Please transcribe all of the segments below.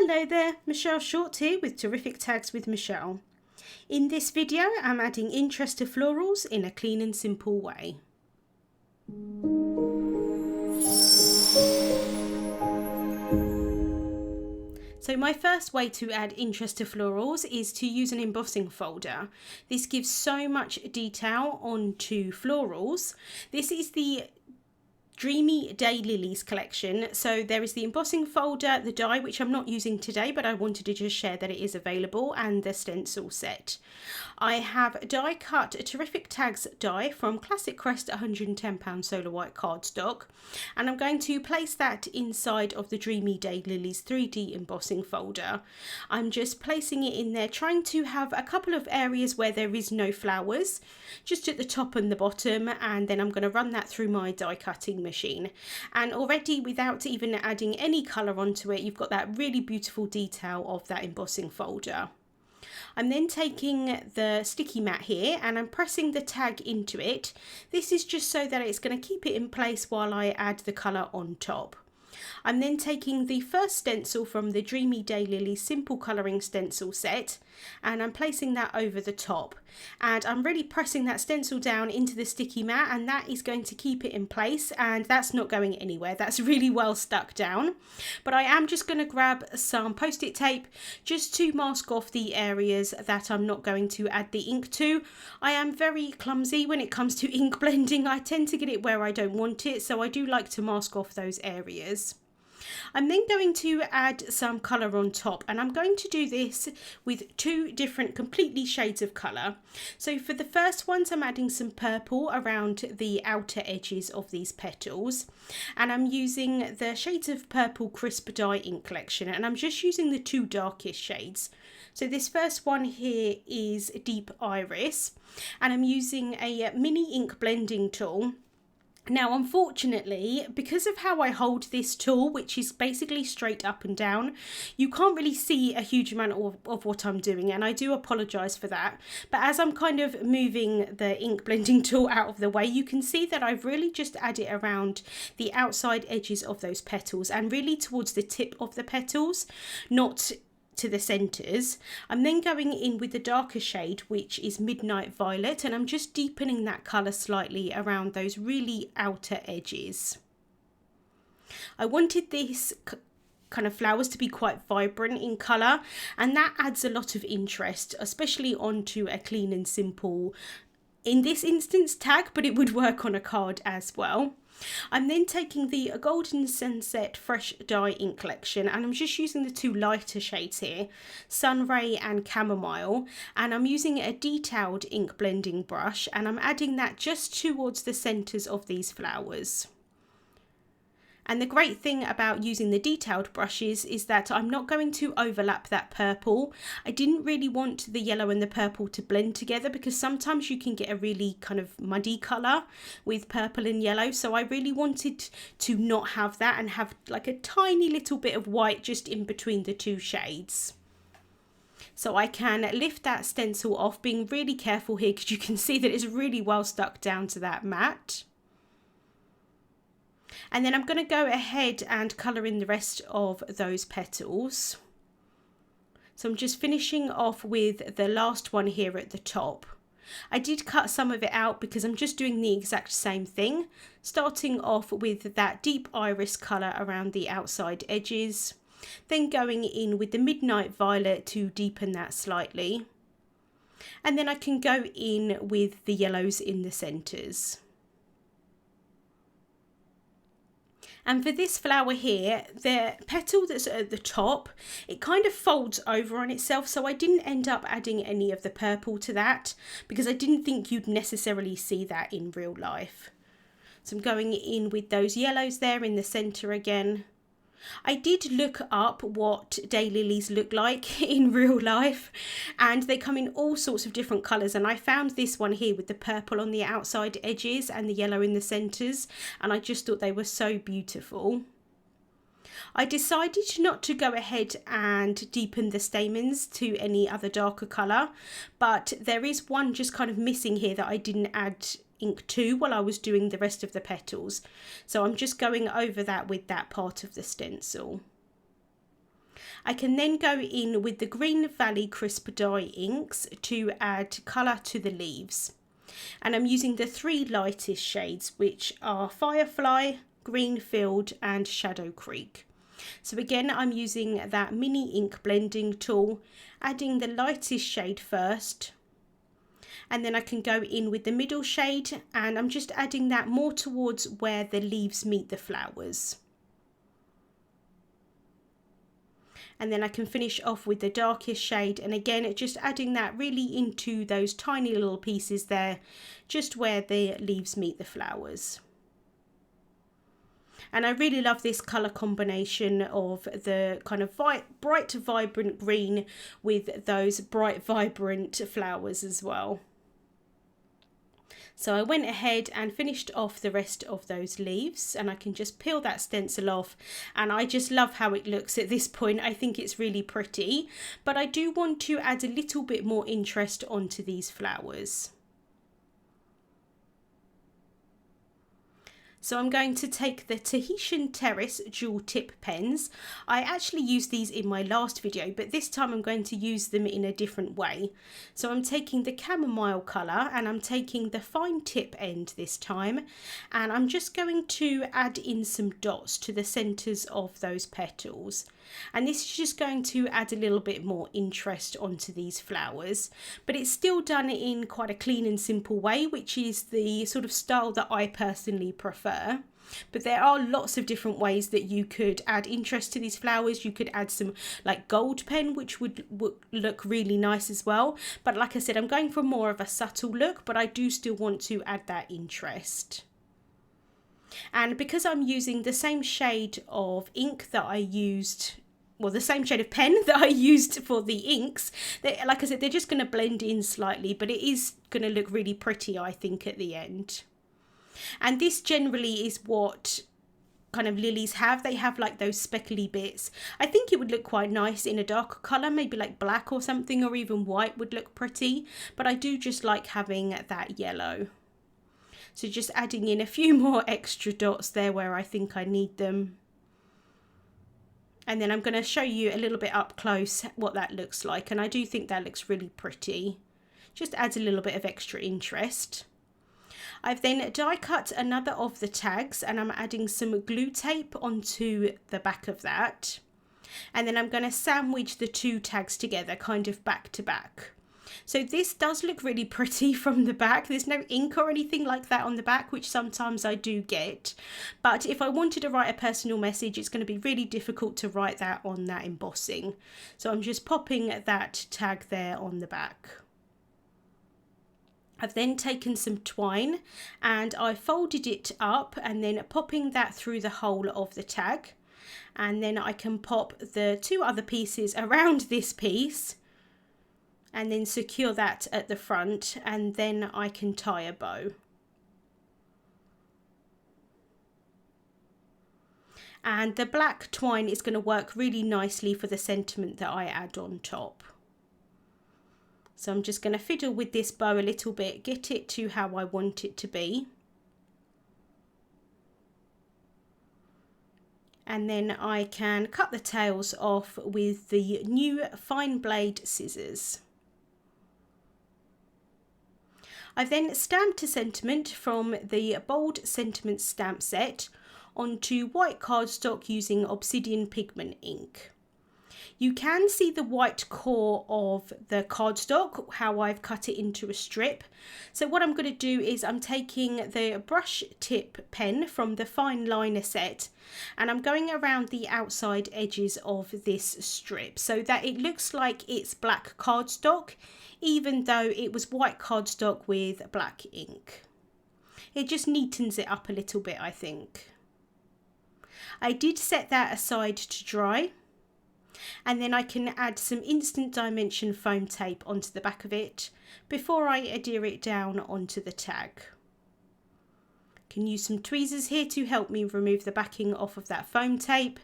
Hello there, Michelle Short here with Terrific Tags with Michelle. In this video I'm adding interest to florals in a clean and simple way. So my first way to add interest to florals is to use an embossing folder. This gives so much detail onto florals. This is the Dreamy Daylilies collection. So there is the embossing folder, the die, which I'm not using today, but I wanted to just share that it is available, and the stencil set. I have die cut a Terrific Tags die from Classic Crest £110 solar white cardstock, and I'm going to place that inside of the Dreamy Daylilies 3D embossing folder. I'm just placing it in there, trying to have a couple of areas where there is no flowers, just at the top and the bottom, and then I'm going to run that through my die cutting machine. And already, without even adding any colour onto it, you've got that really beautiful detail of that embossing folder. I'm then taking the sticky mat here and I'm pressing the tag into it. This is just so that it's going to keep it in place while I add the colour on top. I'm then taking the first stencil from the Dreamy Daylilies simple colouring stencil set and I'm placing that over the top, and I'm really pressing that stencil down into the sticky mat, and that is going to keep it in place, and that's not going anywhere. That's really well stuck down. But I am just going to grab some post-it tape just to mask off the areas that I'm not going to add the ink to. I am very clumsy when it comes to ink blending. I tend to get it where I don't want it, so I do like to mask off those areas. I'm then going to add some colour on top, and I'm going to do this with two different completely shades of colour. So for the first ones, I'm adding some purple around the outer edges of these petals, and I'm using the Shades of Purple Crisp Dye Ink collection, and I'm just using the two darkest shades. So this first one here is Deep Iris, and I'm using a mini ink blending tool. Now, unfortunately, because of how I hold this tool, which is basically straight up and down, you can't really see a huge amount of what I'm doing, and I do apologise for that. But as I'm kind of moving the ink blending tool out of the way, you can see that I've really just added around the outside edges of those petals and really towards the tip of the petals, not to the centres. I'm then going in with the darker shade, which is Midnight Violet, and I'm just deepening that colour slightly around those really outer edges. I wanted this kind of flowers to be quite vibrant in colour, and that adds a lot of interest, especially onto a clean and simple, in this instance, tag, but it would work on a card as well. I'm then taking the Golden Sunset Fresh Dye Ink collection, and I'm just using the two lighter shades here, Sunray and Chamomile, and I'm using a detailed ink blending brush, and I'm adding that just towards the centres of these flowers. And the great thing about using the detailed brushes is that I'm not going to overlap that purple. I didn't really want the yellow and the purple to blend together, because sometimes you can get a really kind of muddy colour with purple and yellow. So I really wanted to not have that and have like a tiny little bit of white just in between the two shades. So I can lift that stencil off, being really careful here because you can see that it's really well stuck down to that mat. And then I'm going to go ahead and colour in the rest of those petals. So I'm just finishing off with the last one here at the top. I did cut some of it out because I'm just doing the exact same thing, starting off with that deep iris colour around the outside edges, then going in with the Midnight Violet to deepen that slightly, and then I can go in with the yellows in the centres. And for this flower here, the petal that's at the top, it kind of folds over on itself, so I didn't end up adding any of the purple to that because I didn't think you'd necessarily see that in real life. So I'm going in with those yellows there in the centre again. I did look up what daylilies look like in real life, and they come in all sorts of different colours, and I found this one here with the purple on the outside edges and the yellow in the centres, and I just thought they were so beautiful. I decided not to go ahead and deepen the stamens to any other darker colour, but there is one just kind of missing here that I didn't add ink to while I was doing the rest of the petals. So I'm just going over that with that part of the stencil. I can then go in with the Green Valley Crisp Dye inks to add colour to the leaves. And I'm using the three lightest shades, which are Firefly, Greenfield and Shadow Creek. So again, I'm using that mini ink blending tool, adding the lightest shade first. And then I can go in with the middle shade, and I'm just adding that more towards where the leaves meet the flowers. And then I can finish off with the darkest shade, and again just adding that really into those tiny little pieces there, just where the leaves meet the flowers. And I really love this colour combination of the kind of bright vibrant green with those bright vibrant flowers as well. So I went ahead and finished off the rest of those leaves, and I can just peel that stencil off, and I just love how it looks at this point. I think it's really pretty, but I do want to add a little bit more interest onto these flowers. So I'm going to take the Tahitian Terrace dual tip pens. I actually used these in my last video, but this time I'm going to use them in a different way. So I'm taking the chamomile colour, and I'm taking the fine tip end this time, and I'm just going to add in some dots to the centres of those petals. And this is just going to add a little bit more interest onto these flowers, but it's still done in quite a clean and simple way, which is the sort of style that I personally prefer. But there are lots of different ways that you could add interest to these flowers. You could add some like gold pen, which would look really nice as well. But like I said, I'm going for more of a subtle look, but I do still want to add that interest. And because I'm using the same shade of ink that I used, well, the same shade of pen that I used for the inks, like I said, they're just going to blend in slightly, but it is going to look really pretty, I think, at the end. And this generally is what kind of lilies have. They have like those speckly bits. I think it would look quite nice in a darker colour, maybe like black or something, or even white would look pretty, but I do just like having that yellow. So just adding in a few more extra dots there where I think I need them. And then I'm going to show you a little bit up close what that looks like. And I do think that looks really pretty. Just adds a little bit of extra interest. I've then die cut another of the tags, and I'm adding some glue tape onto the back of that. And then I'm going to sandwich the two tags together, kind of back to back. So this does look really pretty from the back. There's no ink or anything like that on the back, which sometimes I do get. But if I wanted to write a personal message, it's going to be really difficult to write that on that embossing. So I'm just popping that tag there on the back. I've then taken some twine and I folded it up and then popping that through the hole of the tag. And then I can pop the two other pieces around this piece and then secure that at the front, and then I can tie a bow. And the black twine is going to work really nicely for the sentiment that I add on top. So I'm just going to fiddle with this bow a little bit, get it to how I want it to be. And then I can cut the tails off with the new fine blade scissors. I've then stamped a sentiment from the Bold Sentiment stamp set onto white cardstock using Obsidian Pigment Ink. You can see the white core of the cardstock, how I've cut it into a strip. So what I'm going to do is I'm taking the brush tip pen from the fine liner set and I'm going around the outside edges of this strip so that it looks like it's black cardstock, even though it was white cardstock with black ink. It just neatens it up a little bit, I think. I did set that aside to dry. And then I can add some instant dimension foam tape onto the back of it before I adhere it down onto the tag. Can use some tweezers here to help me remove the backing off of that foam tape,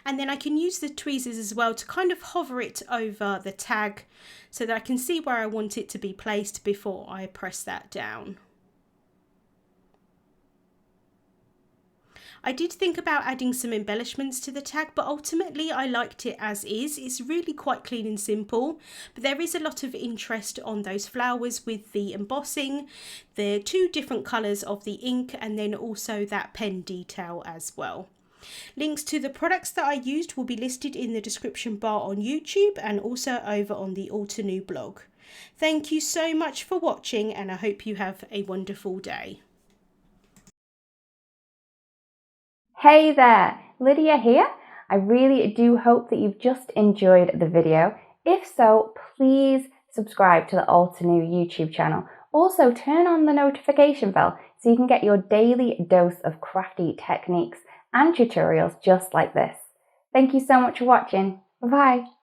and then I can use the tweezers as well to kind of hover it over the tag so that I can see where I want it to be placed before I press that down. I did think about adding some embellishments to the tag, but ultimately I liked it as is. It's really quite clean and simple, but there is a lot of interest on those flowers with the embossing, the 2 different colours of the ink, and then also that pen detail as well. Links to the products that I used will be listed in the description bar on YouTube and also over on the Altenew blog. Thank you so much for watching, and I hope you have a wonderful day. Hey there, Lydia here. I really do hope that you've just enjoyed the video. If so, please subscribe to the Altenew YouTube channel. Also, turn on the notification bell so you can get your daily dose of crafty techniques and tutorials just like this. Thank you so much for watching. Bye-bye.